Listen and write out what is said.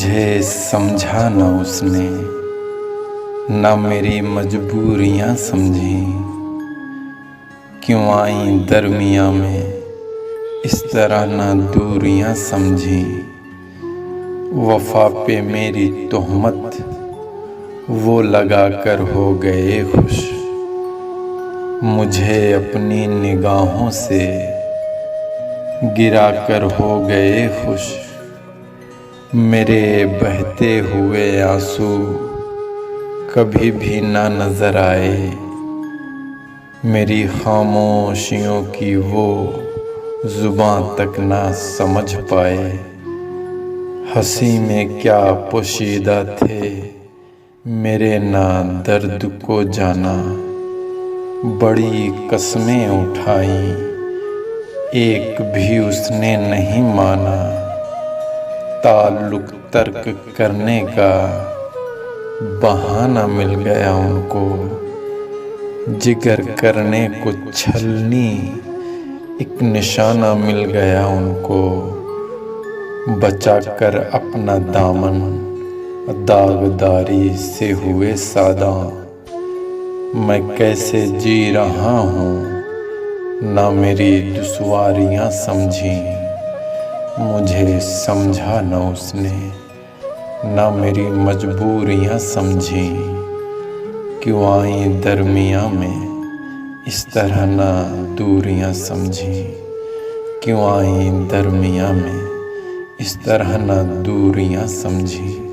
मुझे समझा न उसने, न मेरी मजबूरियां समझी। क्यों आई दरमिया में इस तरह न दूरियां समझी। वफा पे मेरी तोहमत वो लगा कर हो गए खुश। मुझे अपनी निगाहों से गिरा कर हो गए खुश। मेरे बहते हुए आंसू कभी भी ना नजर आए। मेरी खामोशियों की वो जुबां तक ना समझ पाए। हंसी में क्या पोशीदा थे मेरे ना दर्द को जाना। बड़ी कसमें उठाई एक भी उसने नहीं माना। ताल्लुक तर्क करने का बहाना मिल गया उनको। जिगर करने को छलनी एक निशाना मिल गया उनको। बचा कर अपना दामन दागदारी से हुए सादा। मैं कैसे जी रहा हूँ ना मेरी दुश्वारियाँ समझी। मुझे समझा न उसने, ना मेरी मजबूरियां समझी। क्यों आई दरमिया में इस तरह ना दूरियां समझी। क्यों आई दरमिया में इस तरह ना दूरियां समझी।